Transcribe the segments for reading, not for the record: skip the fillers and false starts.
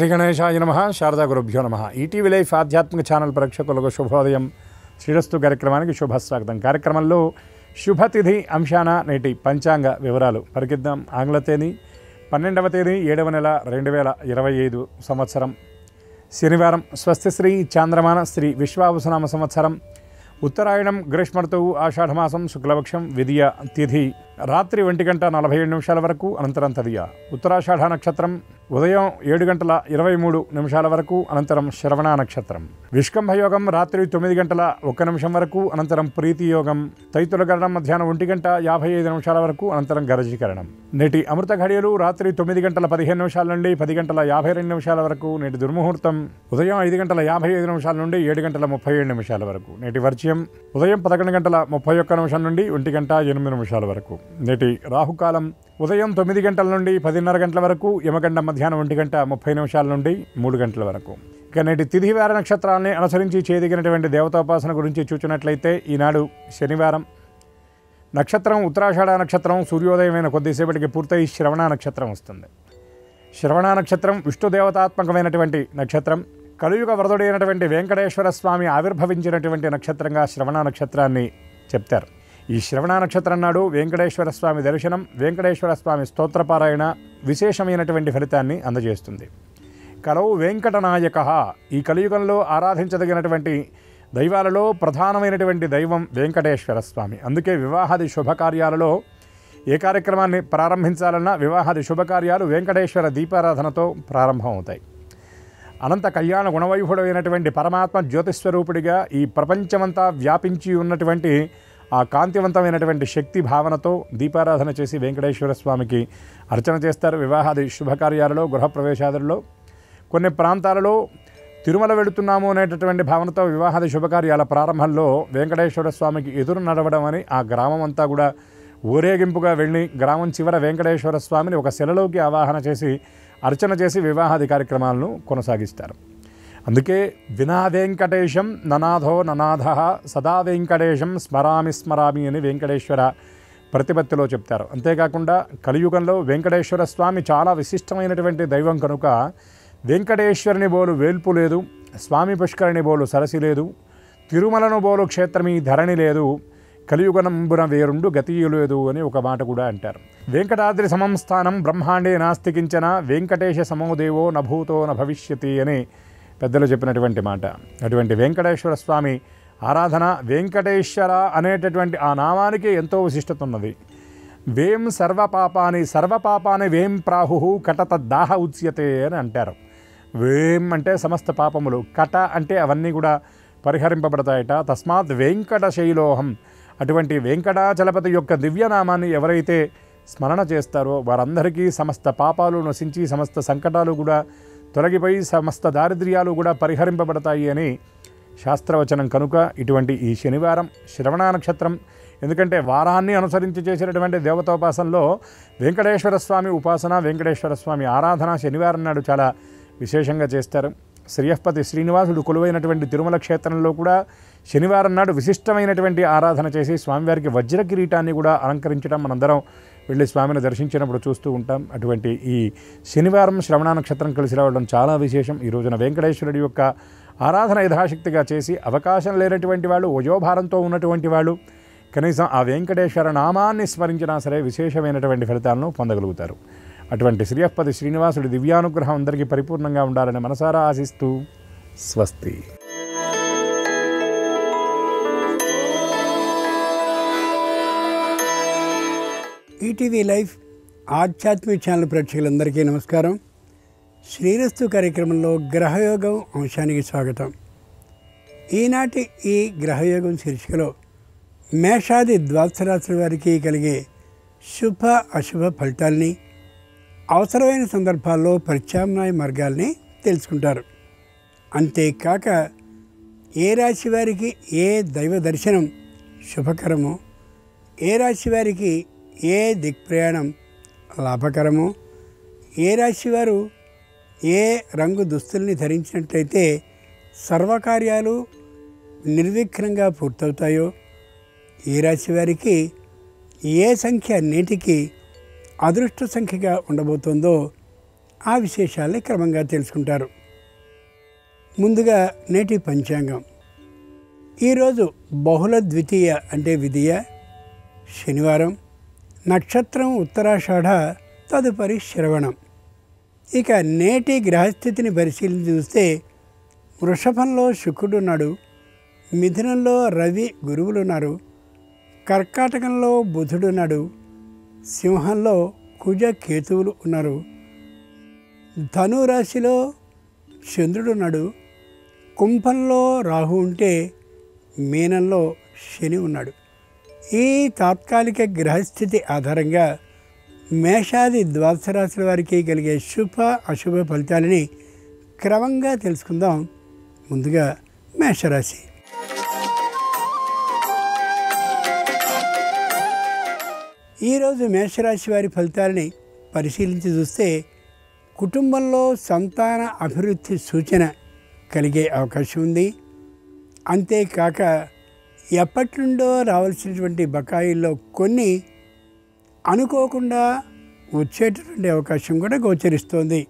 శ్రీ గణేశాయ నమః. శారదా గురుభ్యో నమః. ఈటీవీ లైఫ్ ఆధ్యాత్మిక ఛానల్ ప్రేక్షకులకు శుభోదయం. శ్రీరస్తు కార్యక్రమానికి శుభస్వాగతం. కార్యక్రమంలో శుభతిథి అంశాన నేటి పంచాంగ వివరాలు పరికిద్దాం. ఆంగ్ల తేదీ 12వ తేదీ 7వ నెల 2025 సంవత్సరం శనివారం. స్వస్తిశ్రీ చాంద్రమాన శ్రీ విశ్వావసునామ సంవత్సరం ఉత్తరాయణం గ్రీష్మ ఋతువు ఆషాఢమాసం శుక్లపక్షం విధియ తిథి రాత్రి 1:47 వరకు, అనంతరం తదియ. ఉత్తరాషాఢ నక్షత్రం ఉదయం 7:23 వరకు, అనంతరం శ్రవణ నక్షత్రం. విష్కంభయోగం రాత్రి 9:01 వరకు, అనంతరం ప్రీతి యోగం. తైతులకరణం మధ్యాహ్నం 1:55 వరకు, అనంతరం గరజీకరణం. నేటి అమృత ఘడియలు రాత్రి 9:15 నుండి 10:52 వరకు. నేటి దుర్ముహూర్తం ఉదయం 5:55 నుండి 7:37 వరకు. నేటి వర్జ్యం ఉదయం 11:31 నుండి 1:08 వరకు. నేటి రాహుకాలం ఉదయం 9 గంటల నుండి 10:30 వరకు, యమగండం మధ్యాహ్నం 1:30 నుండి 3 వరకు. ఇక నేటి తిథి వార నక్షత్రాలని అనుసరించి చేయదగినటువంటి దేవతాపాసన గురించి చూచినట్లయితే, ఈనాడు శనివారం. నక్షత్రం ఉత్తరాషాఢ నక్షత్రం. సూర్యోదయమైన కొద్దిసేపటికి పూర్తయి శ్రవణ నక్షత్రం వస్తుంది. శ్రవణ నక్షత్రం విష్ణుదేవతాత్మకమైనటువంటి నక్షత్రం. కలియుగ వరదుడైనటువంటి వెంకటేశ్వర స్వామి ఆవిర్భవించినటువంటి నక్షత్రంగా శ్రవణ నక్షత్రాన్ని చెప్తారు. ఈ శ్రవణ నక్షత్రం నాడు వెంకటేశ్వర స్వామి దర్శనం, వెంకటేశ్వర స్వామి స్తోత్రపారాయణ విశేషమైనటువంటి ఫలితాన్ని అందజేస్తుంది. కలవు వెంకటనాయక. ఈ కలియుగంలో ఆరాధించదగినటువంటి దైవాలలో ప్రధానమైనటువంటి దైవం వెంకటేశ్వర స్వామి. అందుకే వివాహాది శుభకార్యాలలో ఏ కార్యక్రమాన్ని ప్రారంభించాలన్నా వివాహాది శుభకార్యాలు వెంకటేశ్వర దీపారాధనతో ప్రారంభం అవుతాయి. అనంత కళ్యాణ గుణవైభుడైనటువంటి పరమాత్మ జ్యోతిస్వరూపుడిగా ఈ ప్రపంచమంతా వ్యాపించి ఉన్నటువంటి ఆ కాంతివంతమైనటువంటి శక్తి భావనతో దీపారాధన చేసి వెంకటేశ్వర స్వామికి అర్చన చేస్తారు. వివాహాది శుభకార్యాలలో, గృహప్రవేశాదులలో, కొన్ని ప్రాంతాలలో తిరుమల వెళుతున్నాము అనేటటువంటి భావనతో వివాహాది శుభకార్యాల ప్రారంభంలో వెంకటేశ్వర స్వామికి ఎదురు నడవడం అని ఆ గ్రామం అంతా కూడా ఊరేగింపుగా వెళ్ళి గ్రామం చివర వెంకటేశ్వర స్వామిని ఒక శిలలోకి ఆవాహన చేసి అర్చన చేసి వివాహాది కార్యక్రమాలను కొనసాగిస్తారు. అందుకే వినా వెంకటేశం ననాథో ననాథ సదా వెంకటేశం స్మరామి స్మరామి అని వెంకటేశ్వర ప్రతిపత్తిలో చెప్తారు. అంతేకాకుండా కలియుగంలో వెంకటేశ్వర స్వామి చాలా విశిష్టమైనటువంటి దైవం కనుక వెంకటేశ్వరుని బోలు వేల్పు లేదు, స్వామి పుష్కరిణి బోలు సరసి లేదు, తిరుమలను బోలు క్షేత్రమీ ధరణి లేదు, కలియుగనంబున వేరుండు గతీయులేదు అని ఒక మాట కూడా అంటారు. వెంకటాద్రి సమం స్థానం బ్రహ్మాండే నాస్తి కించన వెంకటేశ సమోదేవో నభూతో నభవిష్యతి అని పెద్దలు చెప్పినటువంటి మాట. అటువంటి వెంకటేశ్వర స్వామి ఆరాధన, వెంకటేశ్వర అనేటటువంటి ఆ నామానికి ఎంతో విశిష్టత ఉన్నది. వేం సర్వపాపాని వేం ప్రాహు కటత దాహ ఉచ్యతే అని అంటారు. వేం అంటే సమస్త పాపములు, కట అంటే అవన్నీ కూడా పరిహరింపబడతాయట. తస్మాత్ వెంకట శైలోహం. అటువంటి వెంకటాచలపతి యొక్క దివ్యనామాన్ని ఎవరైతే స్మరణ చేస్తారో వారందరికీ సమస్త పాపాలు నశించి సమస్త సంకటాలు కూడా తొలగిపోయి సమస్త దారిద్ర్యాలు కూడా పరిహరింపబడతాయి అని శాస్త్రవచనం. కనుక ఇటువంటి ఈ శనివారం శ్రవణ నక్షత్రం, ఎందుకంటే వారాన్ని అనుసరించి చేసినటువంటి దేవతోపాసనలో వెంకటేశ్వర స్వామి ఉపాసన, వెంకటేశ్వర స్వామి ఆరాధన శనివారం నాడు చాలా విశేషంగా చేస్తారు. శ్రీయపతి శ్రీనివాసుడు కొలువైనటువంటి తిరుమల క్షేత్రంలో కూడా శనివారం నాడు విశిష్టమైనటువంటి ఆరాధన చేసి స్వామివారికి వజ్ర కిరీటాన్ని కూడా అలంకరించడం మనందరం వెళ్ళి స్వామిని దర్శించినప్పుడు చూస్తూ ఉంటాం. అటువంటి ఈ శనివారం శ్రవణ నక్షత్రం కలిసి రావడం చాలా విశేషం. ఈ రోజున వెంకటేశ్వరుడి యొక్క ఆరాధన యథాశక్తిగా చేసి, అవకాశం లేనటువంటి వాళ్ళు, వయోభారంతో ఉన్నటువంటి వాళ్ళు కనీసం ఆ వెంకటేశ్వర నామాన్ని స్మరించినా సరే విశేషమైనటువంటి ఫలితాలను పొందగలుగుతారు. అటువంటి శ్రీయపతి శ్రీనివాసుడి దివ్యానుగ్రహం అందరికీ పరిపూర్ణంగా ఉండాలని మనసారా ఆశిస్తూ స్వస్తి. ఈటీవీ లైఫ్ ఆధ్యాత్మిక ఛానల్ ప్రేక్షకులందరికీ నమస్కారం. శ్రీరస్తు కార్యక్రమంలో గ్రహయోగం అంశానికి స్వాగతం. ఈనాటి ఈ గ్రహయోగం శీర్షికలో మేషాది ద్వాదశ రాశుల వారికి కలిగే శుభ అశుభ ఫలితాల్ని, అవసరమైన సందర్భాల్లో ప్రత్యామ్నాయ మార్గాల్ని తెలుసుకుంటారు. అంతేకాక ఏ రాశి వారికి ఏ దైవ దర్శనం శుభకరమో, ఏ రాశి వారికి ఏ దిక్ప్రయాణం లాభకరమో, ఏ రాశివారు ఏ రంగు దుస్తుల్ని ధరించినట్లయితే సర్వకార్యాలు నిర్విఘ్నంగా పూర్తవుతాయో, ఏ రాశివారికి ఏ సంఖ్య నేటికి అదృష్ట సంఖ్యగా ఉండబోతుందో ఆ విశేషాలని క్రమంగా తెలుసుకుంటారు. ముందుగా నేటి పంచాంగం. ఈరోజు బహుళ ద్వితీయ అంటే విధియ, శనివారం, నక్షత్రం ఉత్తరాషాఢ, తదుపరి శ్రవణం. ఇక నేటి గ్రహస్థితిని పరిశీలించి చూస్తే వృషభంలో శుక్రుడున్నాడు, మిథునంలో రవి గురువులున్నారు, కర్కాటకంలో బుధుడున్నాడు, సింహంలో కుజ కేతువులు ఉన్నారు, ధనురాశిలో చంద్రుడున్నాడు, కుంభంలో రాహు ఉంటే మీనంలో శని ఉన్నాడు. ఈ తాత్కాలిక గ్రహస్థితి ఆధారంగా మేషాది ద్వాదశ రాశుల వారికి కలిగే శుభ అశుభ ఫలితాలని క్రమంగా తెలుసుకుందాం. ముందుగా మేషరాశి. ఈరోజు మేషరాశి వారి ఫలితాలని పరిశీలించి చూస్తే కుటుంబంలో సంతాన అభివృద్ధి సూచన కలిగే అవకాశం ఉంది. అంతేకాక ఎప్పటి నుండో రావాల్సినటువంటి బకాయిల్లో కొన్ని అనుకోకుండా వచ్చేటటువంటి అవకాశం కూడా గోచరిస్తోంది.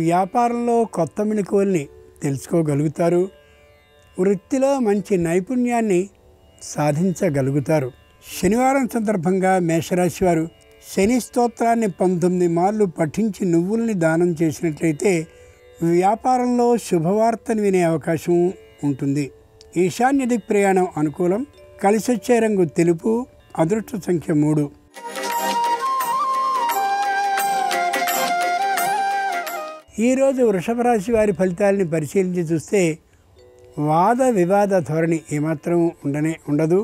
వ్యాపారంలో కొత్త మెళకువల్ని తెలుసుకోగలుగుతారు. వృత్తిలో మంచి నైపుణ్యాన్ని సాధించగలుగుతారు. శనివారం సందర్భంగా మేషరాశి వారు శని స్తోత్రాన్ని 19 మార్లు పఠించి నువ్వుల్ని దానం చేసినట్లయితే వ్యాపారంలో శుభవార్తను వినే అవకాశం ఉంటుంది. ఈశాన్య దిక్ ప్రయాణం అనుకూలం. కలిసొచ్చే రంగు తెలుపు. అదృష్ట సంఖ్య 3. ఈరోజు వృషభ రాశి వారి ఫలితాలని పరిశీలించి చూస్తే వాద వివాద ధోరణి ఏమాత్రం ఉండదు.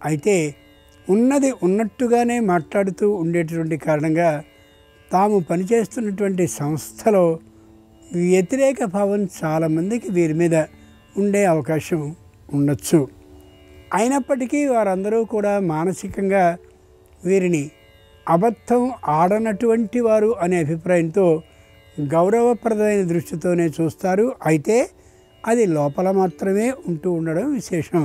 అయితే ఉన్నది ఉన్నట్టుగానే మాట్లాడుతూ ఉండేటటువంటి కారణంగా తాము పనిచేస్తున్నటువంటి సంస్థలో వ్యతిరేక భావం చాలామందికి వీరి మీద ఉండే అవకాశం ఉండొచ్చు. అయినప్పటికీ వారందరూ కూడా మానసికంగా వీరిని అబద్ధం ఆడనటువంటి వారు అనే అభిప్రాయంతో గౌరవప్రదమైన దృష్టితోనే చూస్తారు. అయితే అది లోపల మాత్రమే ఉంటూ ఉండడం విశేషం.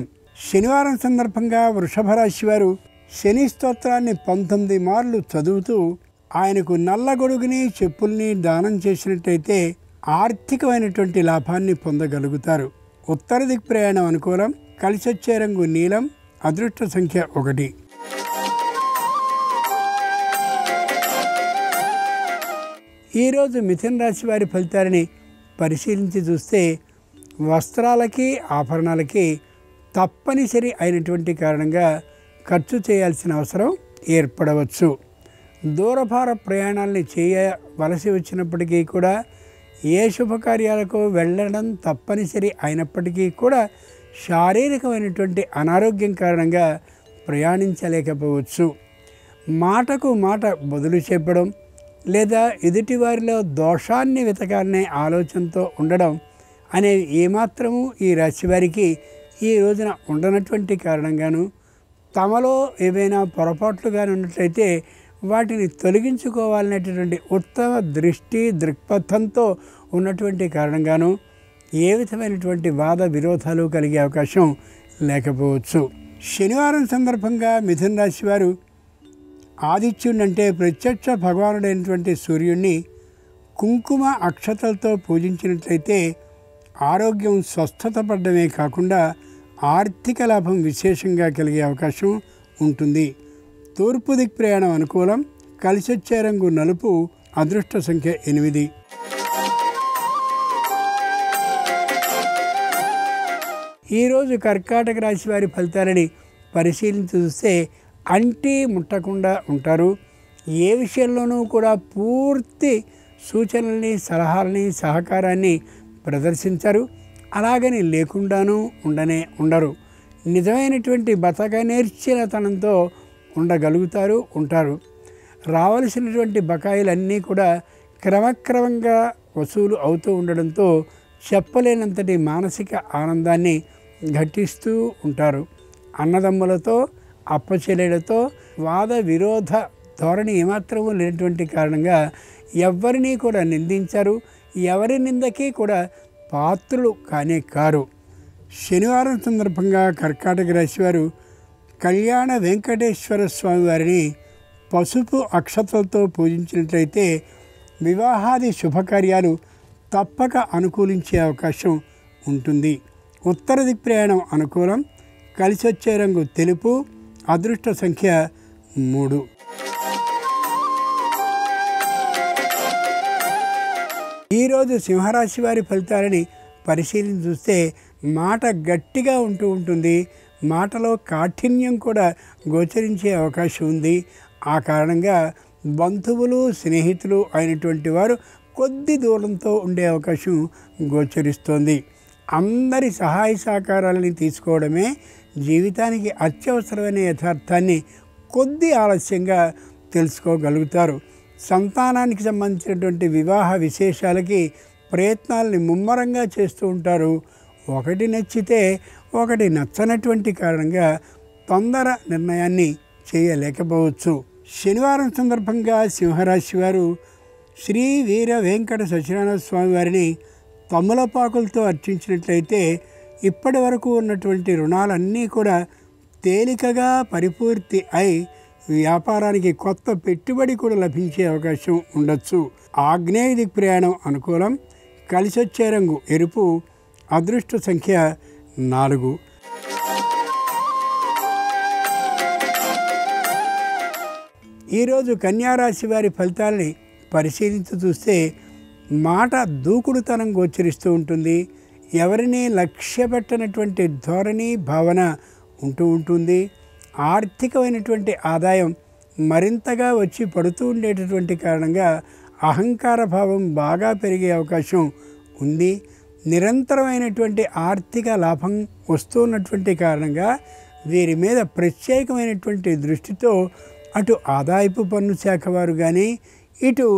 శనివారం సందర్భంగా వృషభ రాశి వారు శని స్తోత్రాన్ని 19 మార్లు చదువుతూ ఆయనకు నల్ల గొడుగుని చెప్పుల్ని దానం చేసినట్టయితే ఆర్థికమైనటువంటి లాభాన్ని పొందగలుగుతారు. ఉత్తర దిక్ ప్రయాణం అనుకూలం. కలిసొచ్చే రంగు నీలం. అదృష్ట సంఖ్య 1. ఈరోజు మిథున రాశి వారి ఫలితాలని పరిశీలించి చూస్తే వస్త్రాలకి ఆభరణాలకి తప్పనిసరి అయినటువంటి కారణంగా ఖర్చు చేయాల్సిన అవసరం ఏర్పడవచ్చు. దూరభార ప్రయాణాలని చేయవలసి వచ్చినప్పటికీ కూడా, ఏ శుభకార్యాలకు వెళ్ళడం తప్పనిసరి అయినప్పటికీ కూడా శారీరకమైనటువంటి అనారోగ్యం కారణంగా ప్రయాణించలేకపోవచ్చు. మాటకు మాట బదులు చెప్పడం లేదా ఎదుటివారిలో దోషాన్ని వెతకాలనే ఆలోచనతో ఉండడం అనేవి ఏమాత్రము ఈ రాశివారికి ఈ రోజున ఉండనటువంటి కారణంగాను తమలో ఏవైనా పొరపాట్లుగానే ఉన్నట్లయితే వాటిని తొలగించుకోవాలనేటటువంటి ఉత్తమ దృక్పథంతో ఉన్నటువంటి కారణంగాను ఏ విధమైనటువంటి వాద విరోధాలు కలిగే అవకాశం లేకపోవచ్చు. శనివారం సందర్భంగా మిథున రాశి వారు ఆదిత్యుడిని అంటే ప్రత్యక్ష భగవానుడైనటువంటి సూర్యుడిని కుంకుమ అక్షతలతో పూజించినట్లయితే ఆరోగ్యం స్వస్థత పడడమే కాకుండా ఆర్థిక లాభం విశేషంగా కలిగే అవకాశం ఉంటుంది. తూర్పు దిక్ ప్రయాణం అనుకూలం. కలిసొచ్చే రంగు నలుపు. అదృష్ట సంఖ్య 8. ఈరోజు కర్కాటక రాశి వారి ఫలితాలని పరిశీలించి చూస్తే అంటి ముట్టకుండా ఉంటారు. ఏ విషయంలోనూ కూడా పూర్తి సూచనల్ని సలహాలని సహకారాన్ని ప్రదర్శించరు. అలాగని లేకుండానూ ఉండరు. నిజమైనటువంటి బతక నేర్చినతనంతో ఉంటారు. రావలసినటువంటి బకాయిలన్నీ కూడా క్రమక్రమంగా వసూలు అవుతూ ఉండడంతో చెప్పలేనంతటి మానసిక ఆనందాన్ని ఘటిస్తూ ఉంటారు. అన్నదమ్ములతో అప్పచెల్లెలతో వాద విరోధ ధోరణి ఏమాత్రమూ లేనటువంటి కారణంగా ఎవరినీ కూడా నిందించరు. ఎవరి నిందకి కూడా పాత్రులు కానే కారు. శనివారం సందర్భంగా కర్కాటక రాశి వారు కళ్యాణ వెంకటేశ్వర స్వామి వారిని పసుపు అక్షతలతో పూజించినట్లయితే వివాహాది శుభకార్యాలు తప్పక అనుకూలించే అవకాశం ఉంటుంది. ఉత్తర దిక్ ప్రయాణం అనుకూలం. కలిసి వచ్చే రంగు తెలుపు. అదృష్ట సంఖ్య 3. ఈరోజు సింహరాశి వారి ఫలితాలని పరిశీలించి చూస్తే మాట గట్టిగా ఉంటుంది. మాటలో కాఠిన్యం కూడా గోచరించే అవకాశం ఉంది. ఆ కారణంగా బంధువులు స్నేహితులు అయినటువంటి వారు కొద్ది దూరంతో ఉండే అవకాశం గోచరిస్తోంది. అందరి సహాయ సహకారాలని తీసుకోవడమే జీవితానికి అత్యవసరమైన యథార్థాన్ని కొద్ది ఆలస్యంగా తెలుసుకోగలుగుతారు. సంతానానికి సంబంధించినటువంటి వివాహ విశేషాలకి ప్రయత్నాలని ముమ్మరంగా చేస్తూ ఉంటారు. ఒకటి నచ్చితే ఒకటి నచ్చనటువంటి కారణంగా తొందర నిర్ణయాన్ని చేయలేకపోవచ్చు. శనివారం సందర్భంగా సింహరాశి వారు శ్రీ వీర వెంకట సత్యనారాయణ స్వామి వారిని తమలపాకులతో అర్చించినట్లయితే ఇప్పటి వరకు ఉన్నటువంటి రుణాలన్నీ కూడా తేలికగా పరిపూర్తి అయి వ్యాపారానికి కొత్త పెట్టుబడి కూడా లభించే అవకాశం ఉండొచ్చు. ఆగ్నేయ దిక్ ప్రయాణం అనుకూలం. కలిసి వచ్చే రంగు ఎరుపు. అదృష్ట సంఖ్య 4. ఈరోజు కన్యారాశి వారి ఫలితాలని పరిశీలించి చూస్తే మాట దూకుడుతనం గోచరిస్తూ ఉంటుంది. ఎవరిని లక్ష్య పెట్టనటువంటి ధోరణి భావన ఉంటుంది. ఆర్థికమైనటువంటి ఆదాయం మరింతగా వచ్చి పడుతూ ఉండేటటువంటి కారణంగా అహంకార భావం బాగా పెరిగే అవకాశం ఉంది. నిరంతరమైనటువంటి ఆర్థిక లాభం వస్తున్నటువంటి కారణంగా వీరి మీద ప్రత్యేకమైనటువంటి దృష్టితో అటు ఆదాయపు పన్ను శాఖ వారు కానీ ఇటు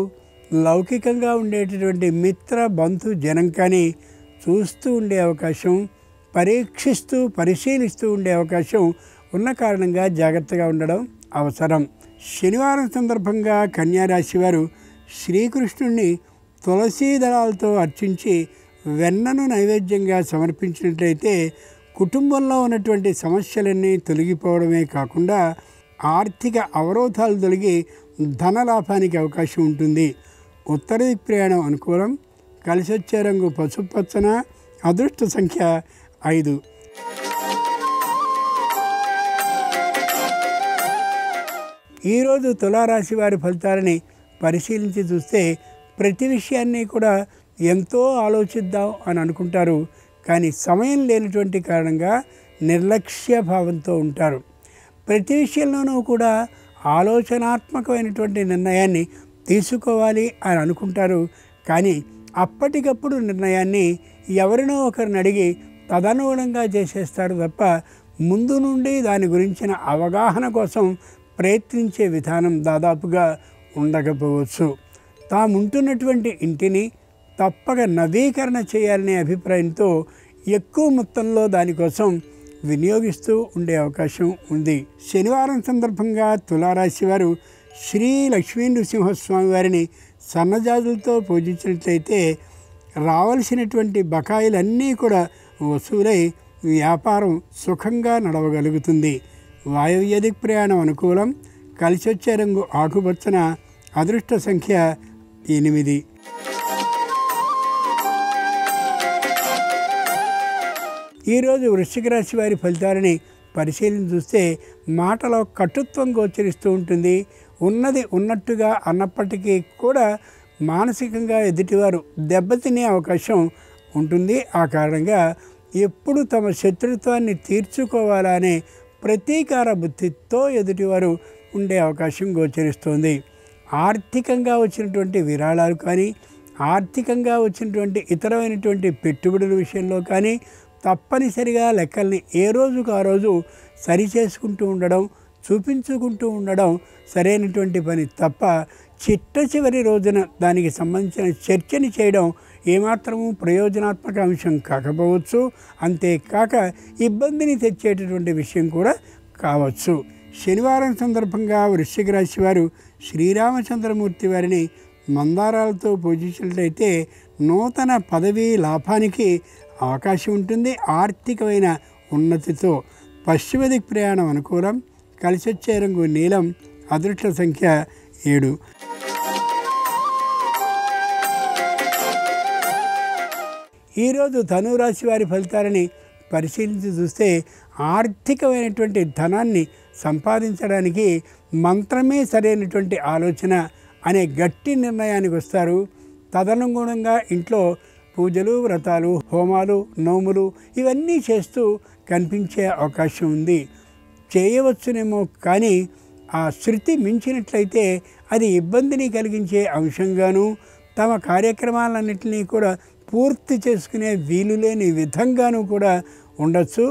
లౌకికంగా ఉండేటటువంటి మిత్ర బంధు జనం కానీ చూస్తూ ఉండే అవకాశం, పరీక్షిస్తూ పరిశీలిస్తూ ఉండే అవకాశం ఉన్న కారణంగా జాగ్రత్తగా ఉండడం అవసరం. శనివారం సందర్భంగా కన్యారాశి వారు శ్రీకృష్ణుణ్ణి తులసీ దళాలతో అర్చించి వెన్నను నైవేద్యంగా సమర్పించినట్లయితే కుటుంబంలో ఉన్నటువంటి సమస్యలన్నీ తొలగిపోవడమే కాకుండా ఆర్థిక అవరోధాలు తొలగి ధనలాభానికి అవకాశం ఉంటుంది. ఉత్తర దిక్ ప్రయాణం అనుకూలం. కలిసి వచ్చే రంగు పసుపు పచ్చన. అదృష్ట సంఖ్య 5. ఈరోజు తులారాశి వారి ఫలితాలని పరిశీలించి చూస్తే ప్రతి విషయాన్ని కూడా ఎంతో ఆలోచిద్దాం అని అనుకుంటారు. కానీ సమయం లేనటువంటి కారణంగా నిర్లక్ష్య భావంతో ఉంటారు. ప్రతి విషయంలోనూ కూడా ఆలోచనాత్మకమైనటువంటి నిర్ణయాన్ని తీసుకోవాలి అని అనుకుంటారు. కానీ అప్పటికప్పుడు నిర్ణయాన్ని ఎవరినో ఒకరిని అడిగి తదనుగుణంగా చేసేస్తారు తప్ప ముందు నుండి దాని గురించిన అవగాహన కోసం ప్రయత్నించే విధానం దాదాపుగా ఉండకపోవచ్చు. తాముంటున్నటువంటి ఇంటిని తప్పక నవీకరణ చేయాలనే అభిప్రాయంతో ఎక్కువ మొత్తంలో దానికోసం వినియోగిస్తూ ఉండే అవకాశం ఉంది. శనివారం సందర్భంగా తులారాశి వారు శ్రీ లక్ష్మీ నృసింహస్వామి వారిని సన్నజాజులతో పూజించినట్లయితే రావలసినటువంటి బకాయిలన్నీ కూడా వసూలై వ్యాపారం సుఖంగా నడవగలుగుతుంది. వాయవ్య దిక్ ప్రయాణం అనుకూలం. కలిసి వచ్చే రంగు ఆకుపచ్చన. అదృష్ట సంఖ్య 8. ఈరోజు వృశ్చిక రాశి వారి ఫలితాలని పరిశీలన చూస్తే మాటలో కటుత్వం గోచరిస్తూ ఉంటుంది. ఉన్నది ఉన్నట్టుగా అన్నప్పటికీ కూడా మానసికంగా ఎదుటివారు దెబ్బతినే అవకాశం ఉంటుంది. ఆ కారణంగా ఎప్పుడు తమ శత్రుత్వాన్ని తీర్చుకోవాలనే ప్రతీకార బుద్ధితో ఎదుటివారు ఉండే అవకాశం గోచరిస్తుంది. ఆర్థికంగా వచ్చినటువంటి విరాళాలు కానీ ఆర్థికంగా వచ్చినటువంటి ఇతరమైనటువంటి పెట్టుబడుల విషయంలో కానీ తప్పనిసరిగా లెక్కల్ని ఏ రోజుకు ఆ రోజు సరిచేసుకుంటూ ఉండడం, చూపించుకుంటూ ఉండడం సరైనటువంటి పని తప్ప చిట్ట చివరి రోజున దానికి సంబంధించిన చర్చని చేయడం ఏమాత్రము ప్రయోజనాత్మక అంశం కాకపోవచ్చు. అంతేకాక ఇబ్బందిని తెచ్చేటటువంటి విషయం కూడా కావచ్చు. శనివారం సందర్భంగా వృశ్చిక రాశి వారు శ్రీరామచంద్రమూర్తి వారిని మందారాలతో పూజించినట్లయితే నూతన పదవీ లాభానికి అవకాశం ఉంటుంది. ఆర్థికమైన ఉన్నతితో పశ్చిమ దిక్ ప్రయాణం అనుకూలం. కలిసి వచ్చే రంగు నీలం. అదృష్ట సంఖ్య 7. ఈరోజు ధనురాశి వారి ఫలితాలని పరిశీలించి చూస్తే ఆర్థికమైనటువంటి ధనాన్ని సంపాదించడానికి మంత్రమే సరైనటువంటి ఆలోచన అనే గట్టి నిర్ణయానికి వస్తారు. తదనుగుణంగా ఇంట్లో పూజలు, వ్రతాలు, హోమాలు, నోములు ఇవన్నీ చేస్తూ కనిపించే అవకాశం ఉంది. చేయవచ్చునేమో కానీ ఆ శృతి మించినట్లయితే అది ఇబ్బందిని కలిగించే అంశంగాను, తమ కార్యక్రమాలన్నింటినీ కూడా పూర్తి చేసుకునే వీలు లేని విధంగాను కూడా ఉండొచ్చు.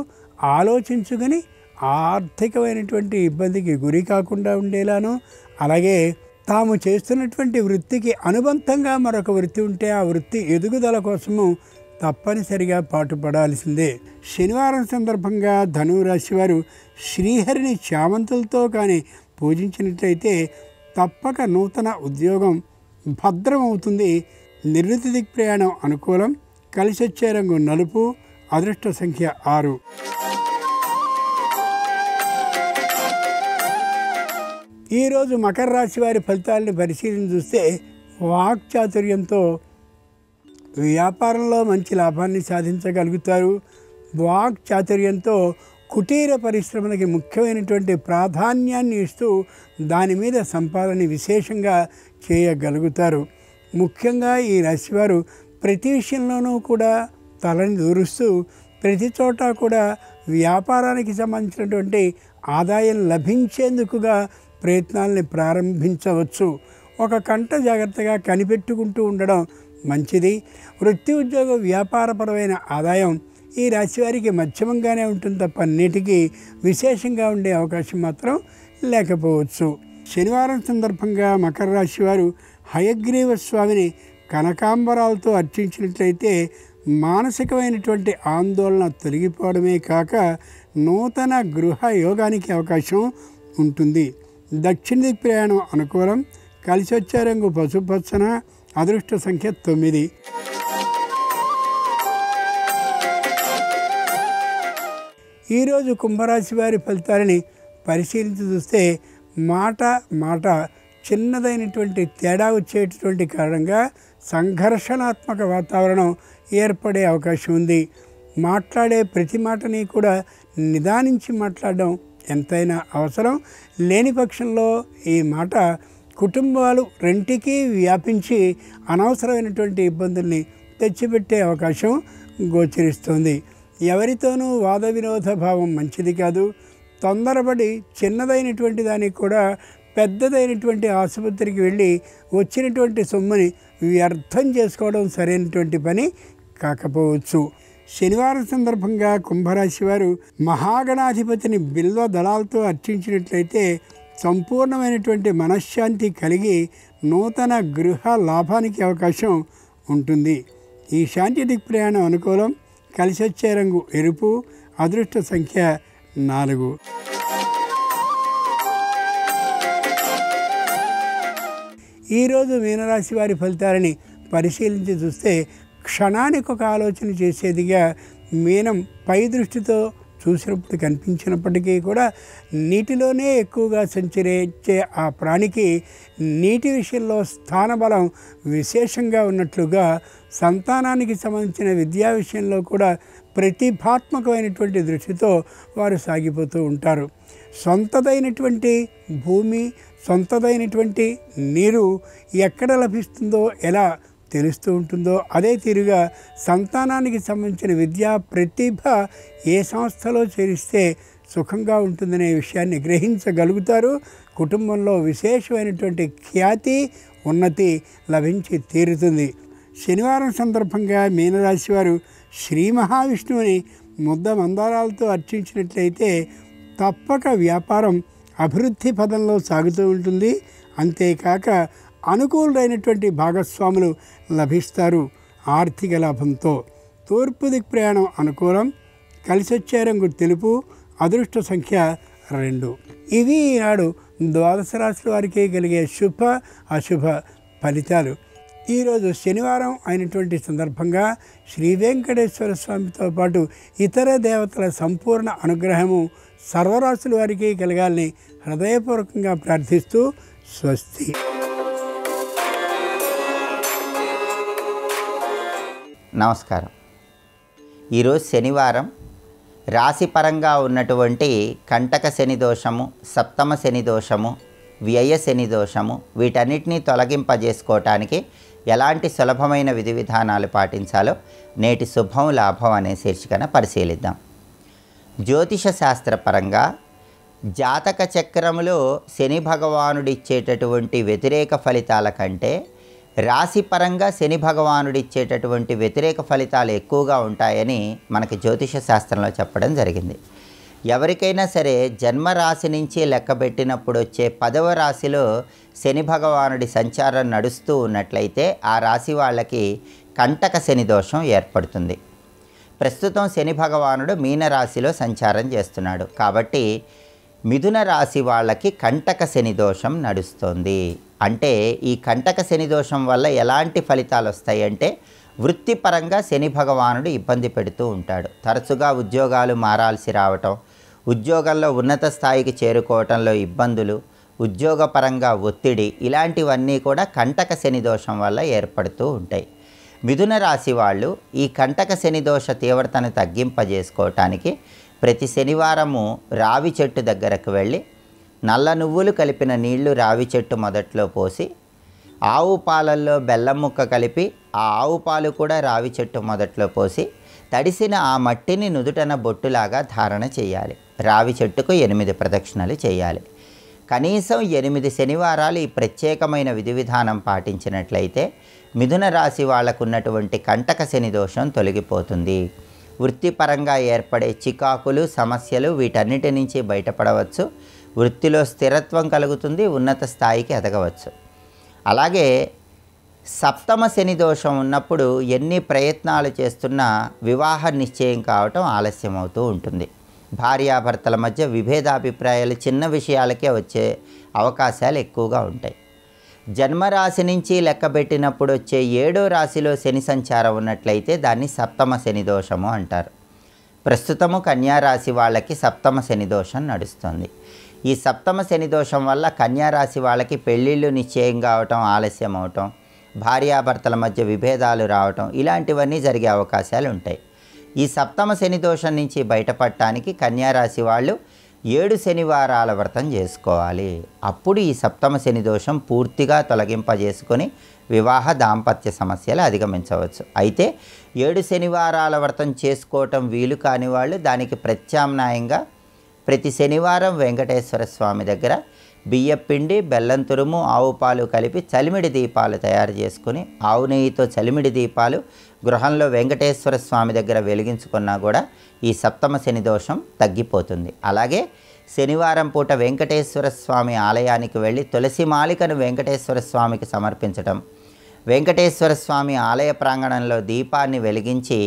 ఆలోచించుకొని ఆర్థికమైనటువంటి ఇబ్బందికి గురి కాకుండా ఉండేలాను, అలాగే తాము చేస్తున్నటువంటి వృత్తికి అనుబంధంగా మరొక వృత్తి ఉంటే ఆ వృత్తి ఎదుగుదల కోసము తప్పనిసరిగా పాటుపడాల్సిందే. శనివారం సందర్భంగా ధనురాశి వారు శ్రీహరిని చామంతులతో కానీ పూజించినట్లయితే తప్పక నూతన ఉద్యోగం భద్రమవుతుంది. నివృత్తి దిక్ ప్రయాణం అనుకూలం. కలిసొచ్చే రంగు నలుపు. అదృష్ట సంఖ్య 6. ఈరోజు మకర రాశి వారి ఫలితాలను పరిశీలించి చూస్తే వాక్చాతుర్యంతో వ్యాపారంలో మంచి లాభాన్ని సాధించగలుగుతారు. వాక్చాతుర్యంతో కుటీర పరిశ్రమలకి ముఖ్యమైనటువంటి ప్రాధాన్యాన్ని ఇస్తూ దాని మీద సంపాదన విశేషంగా చేయగలుగుతారు. ముఖ్యంగా ఈ రాశివారు ప్రతి విషయంలోనూ కూడా తలని దూరుస్తూ ప్రతి చోట కూడా వ్యాపారానికి సంబంధించినటువంటి ఆదాయం లభించేందుకుగా ప్రయత్నాలని ప్రారంభించవచ్చు. ఒక కంట జాగ్రత్తగా కనిపెట్టుకుంటూ ఉండడం మంచిది. వృత్తి, ఉద్యోగ, వ్యాపారపరమైన ఆదాయం ఈ రాశివారికి మధ్యమంగానే ఉంటుంది తప్ప అన్నిటికీ విశేషంగా ఉండే అవకాశం మాత్రం లేకపోవచ్చు. శనివారం సందర్భంగా మకర రాశి వారు హయగ్రీవ స్వామిని కనకాంబరాలతో అర్చించినట్లయితే మానసికమైనటువంటి ఆందోళన తొలగిపోవడమే కాక నూతన గృహ యోగానికి అవకాశం ఉంటుంది. దక్షిణ దిక్ ప్రయాణం అనుకూలం. కలిసొచ్చే రంగు పసుపచ్చన. అదృష్ట సంఖ్య 9. ఈరోజు కుంభరాశి వారి ఫలితాలని పరిశీలించి చూస్తే మాట చిన్నదైనటువంటి తేడా వచ్చేటటువంటి కారణంగా సంఘర్షణాత్మక వాతావరణం ఏర్పడే అవకాశం ఉంది. మాట్లాడే ప్రతి మాటని కూడా నిదానించి మాట్లాడడం ఎంతైనా అవసరం. లేని పక్షంలో ఈ మాట కుటుంబాలు రెంటికి వ్యాపించి అనవసరమైనటువంటి ఇబ్బందుల్ని తెచ్చిపెట్టే అవకాశం గోచరిస్తుంది. ఎవరితోనూ వాద వినోద భావం మంచిది కాదు. తొందరపడి చిన్నదైనటువంటి దానికి కూడా పెద్దదైనటువంటి ఆసుపత్రికి వెళ్ళి వచ్చినటువంటి సొమ్ముని వ్యర్థం చేసుకోవడం సరైనటువంటి పని కాకపోవచ్చు. శనివారం సందర్భంగా కుంభరాశి వారు మహాగణాధిపతిని బిల్వ దళాలతో అర్చించినట్లయితే సంపూర్ణమైనటువంటి మనశ్శాంతి కలిగి నూతన గృహ లాభానికి అవకాశం ఉంటుంది. ఈ శాంతి దిక్ ప్రయాణం అనుకూలం. కలిసొచ్చే రంగు ఎరుపు. అదృష్ట సంఖ్య 4. ఈరోజు మీనరాశి వారి ఫలితాలని పరిశీలించి చూస్తే క్షణానికి ఒక ఆలోచన చేసేదిగా మీనం పై దృష్టితో చూసినప్పుడు కనిపించినప్పటికీ కూడా నీటిలోనే ఎక్కువగా సంచరించే ఆ ప్రాణికి నీటి విషయంలో స్థానబలం విశేషంగా ఉన్నట్లుగా సంతానానికి సంబంధించిన విద్యా విషయంలో కూడా ప్రతిభాత్మకమైనటువంటి దృష్టితో వారు సాగిపోతూ ఉంటారు. సొంతదైనటువంటి భూమి, సొంతదైనటువంటి నీరు ఎక్కడ లభిస్తుందో, ఎలా తెలుస్తూ ఉంటుందో అదే తీరుగా సంతానానికి సంబంధించిన విద్యా ప్రతిభ ఏ సంస్థలో చేరిస్తే సుఖంగా ఉంటుందనే విషయాన్ని గ్రహించగలుగుతారు. కుటుంబంలో విశేషమైనటువంటి ఖ్యాతి, ఉన్నతి లభించి తీరుతుంది. శనివారం సందర్భంగా మీనరాశి వారు శ్రీ మహావిష్ణువుని ముద్ద మందారాలతో అర్చించినట్లయితే తప్పక వ్యాపారం అభివృద్ధి పదంలో సాగుతూ ఉంటుంది. అంతేకాక అనుకూలుడైనటువంటి భాగస్వాములు లభిస్తారు ఆర్థిక లాభంతో. తూర్పు దిక్ ప్రయాణం అనుకూలం. కలిసొచ్చే రంగు తెలుపు. అదృష్ట సంఖ్య 2. ఇవి ఈనాడు ద్వాదశ రాశుల వారికి కలిగే శుభ అశుభ ఫలితాలు. ఈరోజు శనివారం అయినటువంటి సందర్భంగా శ్రీ వెంకటేశ్వర స్వామితో పాటు ఇతర దేవతల సంపూర్ణ అనుగ్రహము సర్వరాశుల వారికి కలగాలని హృదయపూర్వకంగా ప్రార్థిస్తూ స్వస్తి. నమస్కారం. ఈరోజు శనివారం. రాశిపరంగా ఉన్నటువంటి కంటక శని దోషము, సప్తమ శని దోషము, వ్యయ శని దోషము వీటన్నిటినీ తొలగింపజేసుకోవటానికి ఎలాంటి సులభమైన విధి విధానాలు పాటించాలో నేటి శుభం లాభం అనే శీర్షికన పరిశీలిద్దాం. జ్యోతిష శాస్త్రపరంగా జాతక చక్రములో శని భగవానుడు ఇచ్చేటటువంటి వ్యతిరేక ఫలితాల కంటే రాశిపరంగా శని భగవానుడు ఇచ్చేటటువంటి వ్యతిరేక ఫలితాలు ఎక్కువగా ఉంటాయని మనకి జ్యోతిష శాస్త్రంలో చెప్పడం జరిగింది. ఎవరికైనా సరే జన్మరాశి నుంచి లెక్కబెట్టినప్పుడు వచ్చే 10వ రాశిలో శని భగవానుడి సంచారం నడుస్తూ ఉన్నట్లయితే ఆ రాశి వాళ్ళకి కంటక శని దోషం ఏర్పడుతుంది. ప్రస్తుతం శని భగవానుడు మీనరాశిలో సంచారం చేస్తున్నాడు కాబట్టి మిథున రాశి వాళ్ళకి కంటక శని దోషం నడుస్తుంది. అంటే ఈ కంటక శని దోషం వల్ల ఎలాంటి ఫలితాలు వస్తాయంటే వృత్తిపరంగా శని భగవానుడు ఇబ్బంది పెడుతూ ఉంటాడు. తరచుగా ఉద్యోగాలు మారాల్సి రావటం, ఉద్యోగంలో ఉన్నత స్థాయికి చేరుకోవటంలో ఇబ్బందులు, ఉద్యోగపరంగా ఒత్తిడి ఇలాంటివన్నీ కూడా కంటక శని దోషం వల్ల ఏర్పడుతూ ఉంటాయి. మిథున రాశి వాళ్ళు ఈ కంటక శని దోష తీవ్రతను తగ్గింపజేసుకోవటానికి ప్రతి శనివారము రావి చెట్టు దగ్గరకు వెళ్ళి నల్ల నువ్వులు కలిపిన నీళ్లు రావి చెట్టు మొదట్లో పోసి ఆవు పాలల్లో బెల్లం ముక్క కలిపి ఆ ఆవు పాలు కూడా రావి చెట్టు మొదట్లో పోసి తడిసిన ఆ మట్టిని నుదుటన బొట్టులాగా ధారణ చేయాలి. రావి చెట్టుకు 8 ప్రదక్షిణలు చేయాలి. కనీసం 8 శనివారాలు ఈ ప్రత్యేకమైన విధి విధానం పాటించినట్లయితే మిథున రాశి వాళ్ళకు ఉన్నటువంటి కంటక శని దోషం తొలగిపోతుంది. వృత్తిపరంగా ఏర్పడే చికాకులు, సమస్యలు వీటన్నిటి నుంచి బయటపడవచ్చు. వృత్తిలో స్థిరత్వం కలుగుతుంది, ఉన్నత స్థాయికి ఎదగవచ్చు. అలాగే సప్తమ శని దోషం ఉన్నప్పుడు ఎన్ని ప్రయత్నాలు చేస్తున్నా వివాహ నిశ్చయం కావటం ఆలస్యం అవుతూ ఉంటుంది. భార్యాభర్తల మధ్య విభేదాభిప్రాయాలు చిన్న విషయాలకే వచ్చే అవకాశాలు ఎక్కువగా ఉంటాయి. జన్మరాశి నుంచి లెక్కబెట్టినప్పుడు వచ్చే 7వ రాశిలో శని సంచారం ఉన్నట్లయితే దాన్ని సప్తమ శని దోషము అంటారు. ప్రస్తుతము కన్యారాశి వాళ్ళకి సప్తమ శని దోషం నడుస్తుంది. ఈ సప్తమ శని దోషం వల్ల కన్యారాశి వాళ్ళకి పెళ్ళిళ్ళు నిశ్చయం కావటం ఆలస్యం అవటం, భార్యాభర్తల మధ్య విభేదాలు రావటం ఇలాంటివన్నీ జరిగే అవకాశాలు ఉంటాయి. ఈ సప్తమ శని దోషం నుంచి బయటపడటానికి కన్యారాశి వాళ్ళు 7 శనివారాల వ్రతం చేసుకోవాలి. అప్పుడు ఈ సప్తమ శని దోషం పూర్తిగా తొలగింపజేసుకొని వివాహ దాంపత్య సమస్యలు అధిగమించవచ్చు. అయితే 7 శనివారాల వ్రతం చేసుకోవటం వీలు కాని వాళ్ళు దానికి ప్రత్యామ్నాయంగా ప్రతి శనివారం వెంకటేశ్వర స్వామి దగ్గర బియ్యపిండి, బెల్లం తురుము, ఆవు పాలు కలిపి చలిమిడి దీపాలు తయారు చేసుకుని ఆవు నెయ్యితో చలిమిడి దీపాలు గృహంలో వెంకటేశ్వర స్వామి దగ్గర వెలిగించుకున్నా కూడా ఈ సప్తమ శని దోషం తగ్గిపోతుంది. అలాగే శనివారం పూట వెంకటేశ్వర స్వామి ఆలయానికి వెళ్ళి తులసి మాలికను వెంకటేశ్వర స్వామికి సమర్పించటం, వెంకటేశ్వర స్వామి ఆలయ ప్రాంగణంలో దీపాన్ని వెలిగించి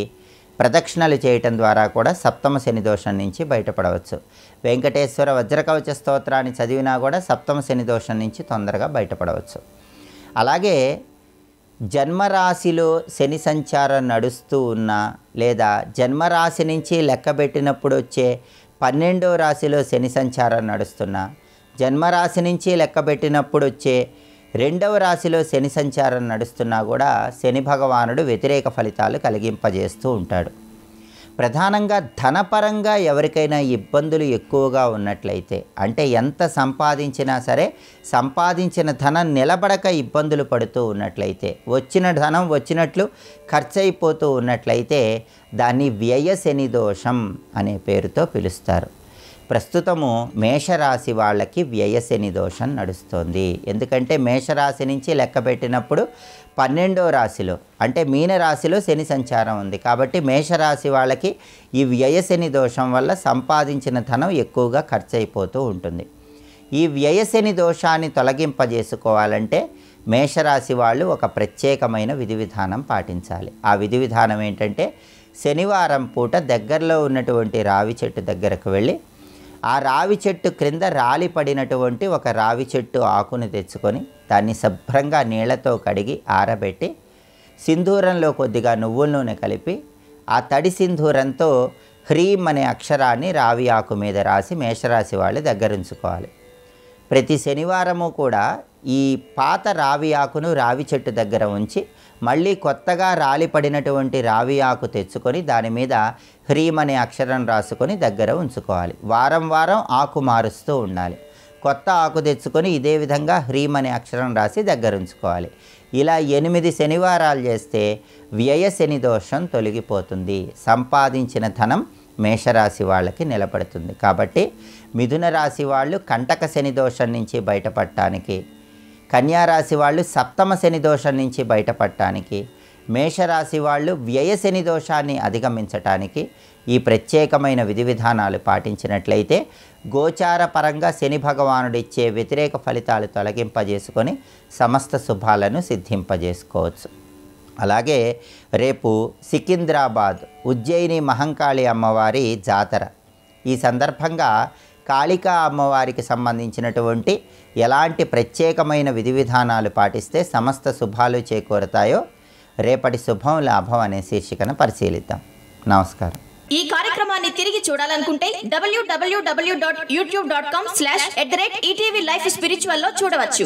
ప్రదక్షిణలు చేయటం ద్వారా కూడా సప్తమ శని దోషం నుంచి బయటపడవచ్చు. వెంకటేశ్వర వజ్రకవచ స్తోత్రాన్ని చదివినా కూడా సప్తమ శని దోషం నుంచి తొందరగా బయటపడవచ్చు. అలాగే జన్మరాశిలో శని సంచారం నడుస్తూ ఉన్నా లేదా జన్మరాశి నుంచి లెక్కబెట్టినప్పుడు వచ్చే 12వ రాశిలో శని సంచారం నడుస్తున్నా, జన్మరాశి నుంచి లెక్కబెట్టినప్పుడు వచ్చే 2వ రాశిలో శని సంచారం నడుస్తున్నా కూడా శని భగవానుడు వ్యతిరేక ఫలితాలు కలిగింపజేస్తూ ఉంటాడు. ప్రధానంగా ధనపరంగా ఎవరికైనా ఇబ్బందులు ఎక్కువగా ఉన్నట్లయితే, అంటే ఎంత సంపాదించినా సరే సంపాదించిన ధనం నిలబడక ఇబ్బందులు పడుతూ ఉన్నట్లయితే, వచ్చిన ధనం వచ్చినట్లు ఖర్చు అయిపోతూ ఉన్నట్లయితే దాన్ని వ్యయ శని దోషం అనే పేరుతో పిలుస్తారు. ప్రస్తుతము మేషరాశి వాళ్ళకి వ్యయ శని దోషం నడుస్తోంది. ఎందుకంటే మేషరాశి నుంచి లెక్కబెట్టినప్పుడు 12వ రాశిలో అంటే మీనరాశిలో శని సంచారం ఉంది. కాబట్టి మేషరాశి వాళ్ళకి ఈ వ్యయ శని దోషం వల్ల సంపాదించిన ధనం ఎక్కువగా ఖర్చు అయిపోతూ ఉంటుంది. ఈ వ్యయ శని దోషాన్ని తొలగింపజేసుకోవాలంటే మేషరాశి వాళ్ళు ఒక ప్రత్యేకమైన విధి విధానం పాటించాలి. ఆ విధి విధానం ఏంటంటే శనివారం పూట దగ్గరలో ఉన్నటువంటి రావి చెట్టు దగ్గరకు వెళ్ళి ఆ రావి చెట్టు క్రింద రాలి పడినటువంటి ఒక రావి చెట్టు ఆకుని తెచ్చుకొని దాన్ని శుభ్రంగా నీళ్లతో కడిగి ఆరబెట్టి సింధూరంలో కొద్దిగా నువ్వుల నూనె కలిపి ఆ తడి సింధూరంతో హ్రీం అనే అక్షరాన్ని రావి ఆకు మీద రాసి మేషరాశి వాళ్ళు దగ్గరుంచుకోవాలి. ప్రతి శనివారము కూడా ఈ పాత రావి ఆకును రావి చెట్టు దగ్గర ఉంచి మళ్ళీ కొత్తగా రాలిపడినటువంటి రావి ఆకు తెచ్చుకొని దాని మీద హ్రీం అనే అక్షరం రాసుకొని దగ్గర ఉంచుకోవాలి. వారం వారం ఆకు మారుస్తూ ఉండాలి. కొత్త ఆకు తెచ్చుకొని ఇదే విధంగా హ్రీం అనే అక్షరం రాసి దగ్గర ఉంచుకోవాలి. ఇలా 8 శనివారాలు చేస్తే వ్యయ శని దోషం తొలగిపోతుంది. సంపాదించిన ధనం మేషరాశి వాళ్ళకి నిలబడుతుంది. కాబట్టి మిథున రాశి వాళ్ళు కంటక శని దోషం నుంచి బయటపడటానికి, కన్యారాశి వాళ్ళు సప్తమ శని దోషం నుంచి బయటపడటానికి, మేషరాశి వాళ్ళు వ్యయ శని దోషాన్ని అధిగమించటానికి ఈ ప్రత్యేకమైన విధి విధానాలు పాటించినట్లయితే గోచార పరంగా శని భగవానుడిచ్చే వ్యతిరేక ఫలితాలు తొలగింపజేసుకొని సమస్త శుభాలను సిద్ధింపజేసుకోవచ్చు. అలాగే రేపు సికింద్రాబాద్ ఉజ్జయిని మహంకాళి అమ్మవారి జాతర. ఈ సందర్భంగా కాళికా అమ్మవారికి సంబంధించినటువంటి ఎలాంటి ప్రత్యేకమైన విధి విధానాలు పాటిస్తే సమస్త శుభాలు చేకూరతాయో రేపటి శుభం లాభం అనే శీర్షికను పరిశీలిద్దాం. నమస్కారం. ఈ కార్యక్రమాన్ని తిరిగి చూడాలనుకుంటే www.youtube.com/ETV Life Spiritual లో చూడవచ్చు.